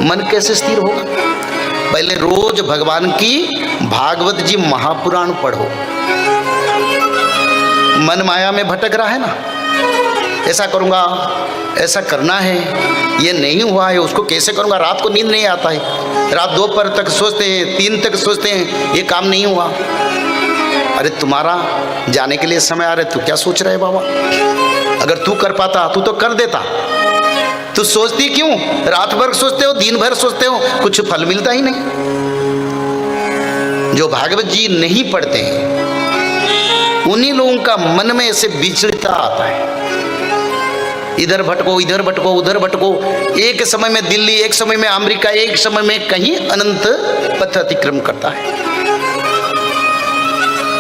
मन कैसे स्थिर होगा? पहले रोज भगवान की भागवत जी महापुराण पढ़ो। मन माया में भटक रहा है ना, ऐसा करूँगा, ऐसा करना है, ये नहीं हुआ है, उसको कैसे करूँगा, रात को नींद नहीं आता है, रात 2 पहर तक सोचते हैं, 3 तक सोचते हैं, ये काम नहीं हुआ। अरे तुम्हारा जाने के लिए समय आ रहा है, तू क्या सोच रहे है बाबा? अगर तू कर पाता तू तो कर देता, तू सोचती क्यों? रात भर सोचते हो, दिन भर सोचते हो, कुछ फल मिलता ही नहीं। जो भागवत जी नहीं पढ़ते हैं उन्हीं लोगों का मन में ऐसे विचलितता आता है, इधर भटको, इधर भटको, उधर भटको, एक समय में दिल्ली, एक समय में अमेरिका, एक समय में कहीं अनंत पथ अतिक्रम करता है।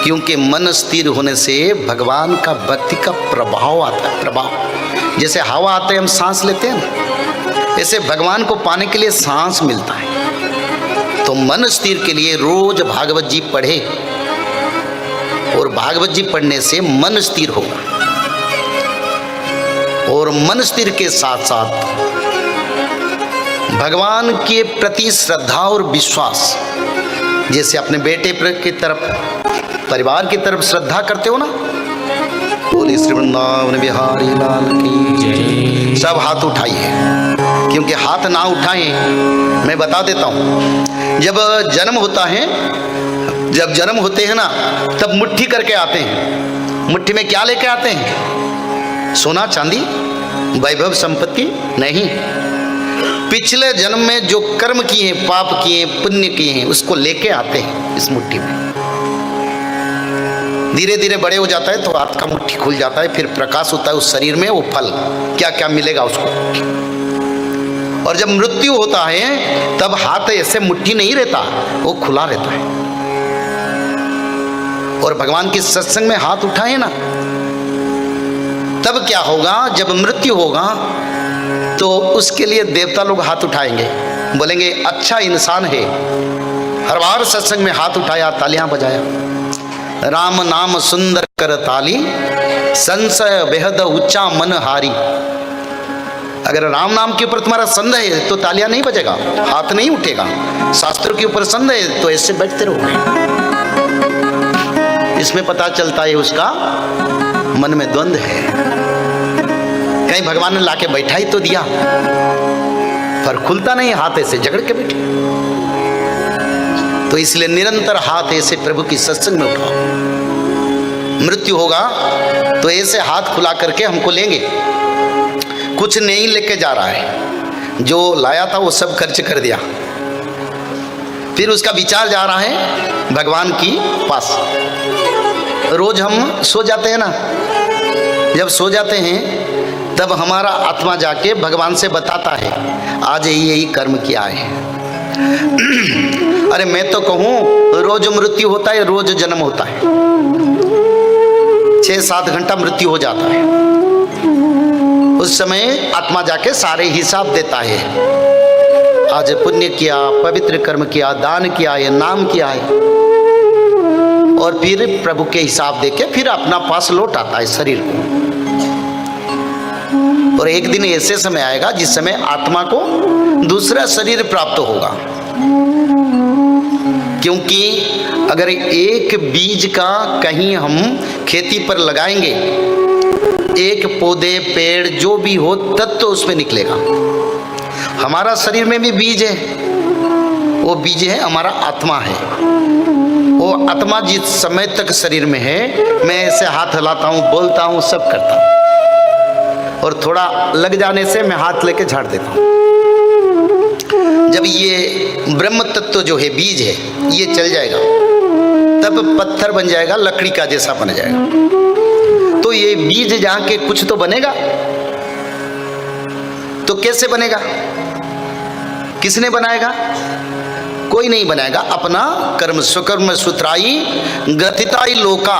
क्योंकि मन स्थिर होने से भगवान का भक्ति का प्रभाव आता है। प्रभाव जैसे हवा आते हैं, हम सांस लेते हैं ना, ऐसे भगवान को पाने के लिए सांस मिलता है। तो मन स्थिर के लिए रोज भागवत जी पढ़े, और भागवत जी पढ़ने से मन स्थिर होगा। और मन स्थिर के साथ साथ भगवान के प्रति श्रद्धा और विश्वास, जैसे अपने बेटे की तरफ, परिवार की तरफ श्रद्धा करते हो ना, बोले श्री वृंदावन बिहारी लाल की जय। सब हाथ उठाइए, क्योंकि हाथ ना उठाएं, मैं बता देता हूँ, जब जन्म होता है, जब जन्म होते हैं ना, तब मुट्ठी करके आते हैं। मुट्ठी में क्या लेके आते हैं? सोना चांदी, वैभव संपत्ति नहीं, पिछले जन्म में जो कर्म किए, पाप किए, पुण्य किए हैं, उसको लेके आते हैं इस मुट्ठी में। धीरे धीरे बड़े हो जाता है तो हाथ का मुट्ठी खुल जाता है, फिर प्रकाश होता है उस शरीर में, वो फल क्या क्या मिलेगा उसको। और जब मृत्यु होता है तब हाथ ऐसे मुट्ठी नहीं रहता, वो खुला रहता है। और भगवान के सत्संग में हाथ उठाए ना, तब क्या होगा? जब मृत्यु होगा तो उसके लिए देवता लोग हाथ उठाएंगे, बोलेंगे अच्छा इंसान है, हर बार सत्संग में हाथ उठाया, तालियां बजाया, राम नाम सुंदर कर ताली, संशय बेहद ऊंचा मन हारी। अगर राम नाम के ऊपर तुम्हारा संदेह है तो तालियां नहीं बजेगा, हाथ नहीं उठेगा। शास्त्रों के ऊपर संदेह है तो ऐसे बैठते रहोगे। इसमें पता चलता है उसका मन में द्वंद्व है। कहीं भगवान ने लाके बैठा ही तो दिया, पर खुलता नहीं, हाथ ऐसे जकड़ के बैठे। तो इसलिए निरंतर हाथ ऐसे प्रभु की सत्संग में उठाओ। मृत्यु होगा तो ऐसे हाथ खुला करके हमको लेंगे। कुछ नहीं लेके जा रहा है, जो लाया था वो सब खर्च कर दिया, फिर उसका विचार जा रहा है भगवान की पास। रोज हम सो जाते हैं ना, जब सो जाते हैं तब हमारा आत्मा जाके भगवान से बताता है आज यही कर्म किया है। अरे मैं तो कहूँ रोज मृत्यु होता है, रोज जन्म होता है, 6-7 घंटा मृत्यु हो जाता है। उस समय आत्मा जाके सारे हिसाब देता है, आज पुण्य किया, पवित्र कर्म किया, दान किया है, नाम किया है, और फिर प्रभु के हिसाब देके फिर अपना पास लौट आता है शरीर को। और एक दिन ऐसे समय आएगा जिस समय आत्मा को दूसरा शरीर प्राप्त होगा। क्योंकि अगर एक बीज का कहीं हम खेती पर लगाएंगे, एक पौधे पेड़ जो भी हो तब तो उसमें निकलेगा। हमारा शरीर में भी बीज है, वो बीज है हमारा आत्मा है। वो आत्मा जिस समय तक शरीर में है, मैं ऐसे हाथ हिलाता हूँ, बोलता हूँ, सब करता हूँ, और थोड़ा लग जाने से मैं हाथ लेके झाड़ देता हूँ। जब ये ब्रह्म तत्व जो है बीज है ये चल जाएगा, तब पत्थर बन जाएगा, लकड़ी का जैसा बन जाएगा। तो ये बीज जहाँ के कुछ तो बनेगा, तो कैसे बनेगा? किसने बनाएगा? कोई नहीं बनाएगा। अपना कर्म स्वकर्म सूत्राई ग्रथिताई लोका,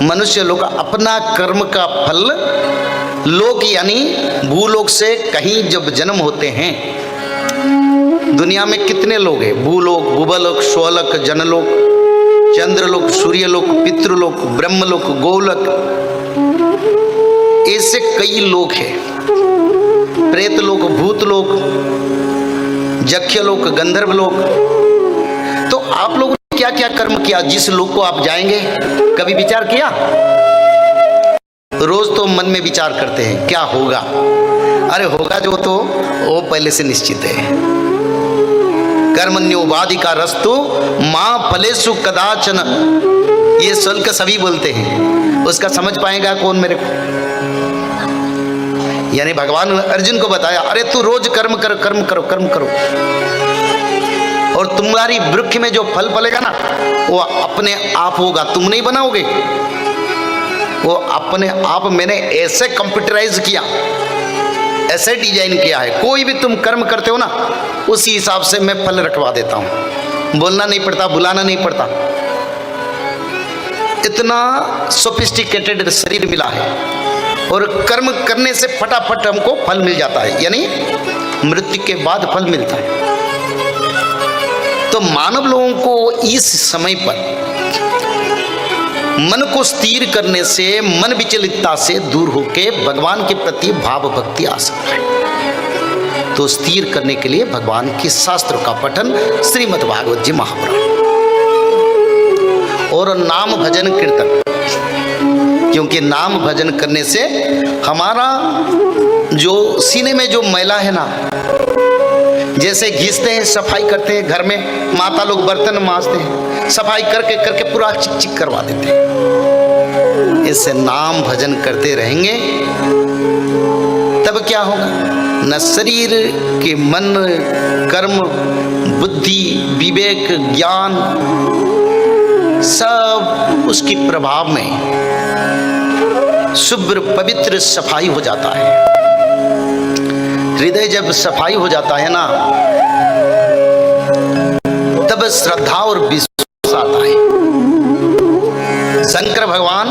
मनुष्य लोग अपना कर्म का फल लोक यानी भूलोक से कहीं जब जन्म होते हैं। दुनिया में कितने लोग हैं? भूलोक, भूवलोक, स्वलोक, जनलोक, चंद्रलोक, सूर्यलोक, पितृलोक, ब्रह्मलोक, गोलोक, ऐसे कई लोक हैं। प्रेतलोक, भूतलोक, जख्य लोक, गंधर्व लोक। तो आप लोगों ने क्या क्या कर्म किया जिस लोक को आप जाएंगे? कभी विचार किया? रोज तो मन में विचार करते हैं क्या होगा। अरे होगा जो तो वो पहले से निश्चित है। कर्मण्योपाधिका रस्तु मां फलेषु कदाचन, ये शुल्क सभी बोलते हैं। उसका समझ पाएगा कौन मेरे को? यानी भगवान अर्जुन को बताया, अरे तू रोज कर्म कर, कर्म करो, कर्म करो, और तुम्हारी वृक्ष में जो फल फलेगा ना वो अपने आप होगा, तुम नहीं बनाओगे, वो अपने आप मैंने ऐसे कंप्यूटराइज किया, ऐसे डिजाइन किया है। कोई भी तुम कर्म करते हो ना उसी हिसाब से मैं फल रखवा देता हूं। बोलना नहीं पड़ता, बुलाना नहीं पड़ता। इतना सोफिस्टिकेटेड शरीर मिला है और कर्म करने से फटाफट हमको फल मिल जाता है, यानी मृत्यु के बाद फल मिलता है। तो मानव लोगों को इस समय पर मन को स्थिर करने से, मन विचलितता से दूर होकर भगवान के प्रति भाव भक्ति आ सकता है। तो स्थिर करने के लिए भगवान के शास्त्रों का पठन, श्रीमद् भागवत जी महापुराण और नाम भजन कीर्तन, क्योंकि नाम भजन करने से हमारा जो सीने में जो मैला है ना, जैसे घिसते हैं, सफाई करते हैं, घर में माता लोग बर्तन मांजते हैं, सफाई करके करके पूरा चिक चिक करवा देते हैं। इससे नाम भजन करते रहेंगे तब क्या होगा? न शरीर के मन, कर्म, बुद्धि, विवेक, ज्ञान सब उसके प्रभाव में शुभ्र पवित्र सफाई हो जाता है। हृदय जब सफाई हो जाता है ना तब श्रद्धा और विश्वास आता है। शंकर भगवान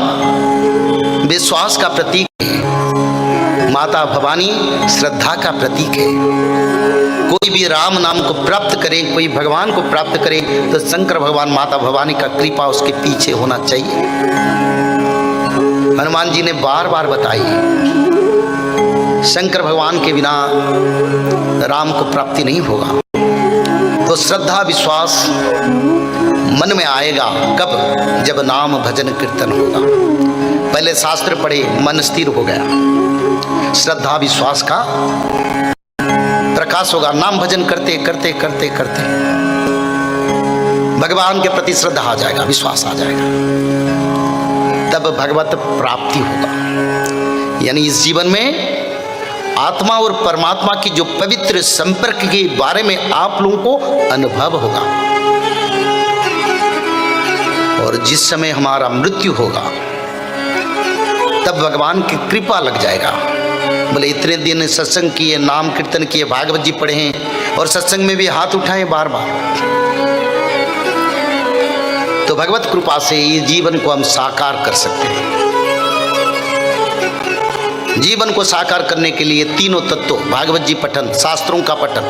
विश्वास का प्रतीक है, माता भवानी श्रद्धा का प्रतीक है। कोई भी राम नाम को प्राप्त करे, कोई भगवान को प्राप्त करे तो शंकर भगवान माता भवानी का कृपा उसके पीछे होना चाहिए। हनुमान जी ने बार बार बताई, शंकर भगवान के बिना राम को प्राप्ति नहीं होगा। तो श्रद्धा विश्वास मन में आएगा कब? जब नाम भजन कीर्तन होगा। पहले शास्त्र पढ़े, मन स्थिर हो गया, श्रद्धा विश्वास का प्रकाश होगा। नाम भजन करते करते करते करते भगवान के प्रति श्रद्धा आ जाएगा, विश्वास आ जाएगा, तब भगवत प्राप्ति होगा। यानी इस जीवन में आत्मा और परमात्मा की जो पवित्र संपर्क के बारे में आप लोगों को अनुभव होगा। और जिस समय हमारा मृत्यु होगा तब भगवान की कृपा लग जाएगा। बोले इतने दिन सत्संग किए, नाम कीर्तन किए, भागवत जी पढ़े हैं और सत्संग में भी हाथ उठाए बार बार, तो भगवत कृपा से ये जीवन को हम साकार कर सकते हैं। जीवन को साकार करने के लिए तीनों तत्वों, भागवत जी पठन, शास्त्रों का पठन।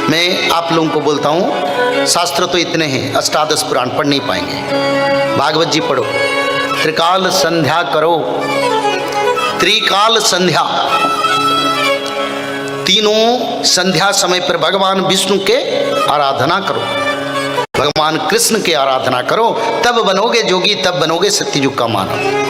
मैं आप लोगों को बोलता हूँ, शास्त्र तो इतने हैं, अष्टादश पुराण पढ़ नहीं पाएंगे। भागवत जी पढ़ो, त्रिकाल संध्या करो, त्रिकाल संध्या, तीनों संध्या समय पर भगवान विष्णु के आराधना करो, भगवान कृष्ण के आराधना करो, तब बनोगे जोगी, तब बनोगे सत्ययुग का मानव।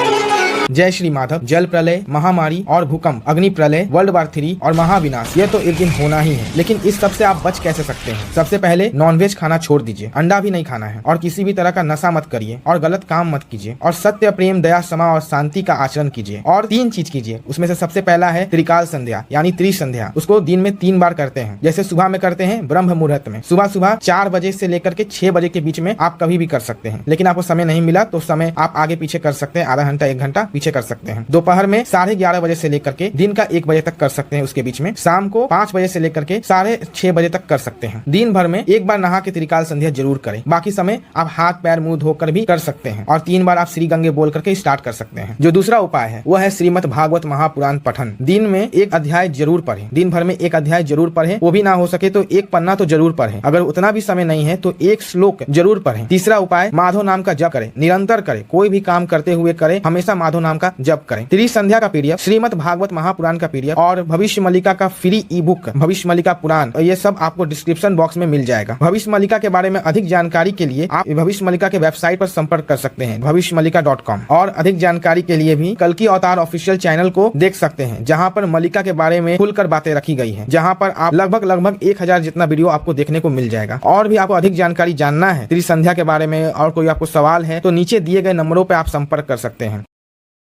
जय श्री माधव। जल प्रलय, महामारी और भूकंप, अग्नि प्रलय, वर्ल्ड वार 3 और महाविनाश, ये तो एक दिन होना ही है। लेकिन इस सब से आप बच कैसे सकते हैं? सबसे पहले नॉनवेज खाना छोड़ दीजिए, अंडा भी नहीं खाना है, और किसी भी तरह का नशा मत करिए, और गलत काम मत कीजिए, और सत्य, प्रेम, दया, क्षमा और शांति का आचरण कीजिए। और 3 चीज कीजिए, उसमें से सबसे पहला है त्रिकाल संध्या, यानी त्रिसंध्या। उसको दिन में 3 बार करते हैं। जैसे सुबह में करते हैं ब्रह्म मुहूर्त में, सुबह 4 बजे से लेकर के 6 बजे के बीच में आप कभी भी कर सकते हैं। लेकिन आपको समय नहीं मिला तो समय आप आगे पीछे कर सकते हैं, आधा घंटा 1 घंटा पीछे कर सकते हैं। दोपहर में 11:30 बजे से लेकर के दिन का 1 बजे तक कर सकते हैं, उसके बीच में शाम को 5 बजे से लेकर के 6:30 बजे तक कर सकते हैं। दिन भर में 1 बार नहा के त्रिकाल संध्या जरूर करें। बाकी समय आप हाथ पैर मुंह धोकर भी कर सकते हैं, और 3 बार आप श्री गंगे बोल करके स्टार्ट कर सकते हैं। जो दूसरा उपाय है वो है श्रीमद् भागवत महापुराण पठन। दिन में 1 अध्याय जरूर पढ़े, दिन भर में 1 अध्याय जरूर पढ़े, वो भी ना हो सके तो 1 पन्ना तो जरूर पढ़े। अगर उतना भी समय नहीं है तो 1 श्लोक जरूर पढ़े। तीसरा उपाय, माधव नाम का जप करें, निरंतर करें, कोई भी काम करते हुए करें, हमेशा माधव नाम का जप करें। त्रिसंध्या का पीडीएफ, श्रीमद् भागवत महापुराण का पीडीएफ और भविष्य मल्लिका का फ्री ई बुक भविष्य मल्लिका पुराण, ये सब आपको डिस्क्रिप्शन बॉक्स में मिल जाएगा। भविष्य मल्लिका के बारे में अधिक जानकारी के लिए आप भविष्य मल्लिका के वेबसाइट पर संपर्क कर सकते हैं bhavishyamalika.com। और अधिक जानकारी के लिए भी कल्कि अवतार ऑफिशियल चैनल को देख सकते हैं, जहां पर मल्लिका के बारे में खुलकर बातें रखी गई हैं, जहां पर आप लगभग 1000 जितना वीडियो आपको देखने को मिल जाएगा। और भी आपको अधिक जानकारी जानना है त्रिसंध्या के बारे में और कोई आपको सवाल है तो नीचे दिए गए नंबरों पर आप संपर्क कर सकते हैं।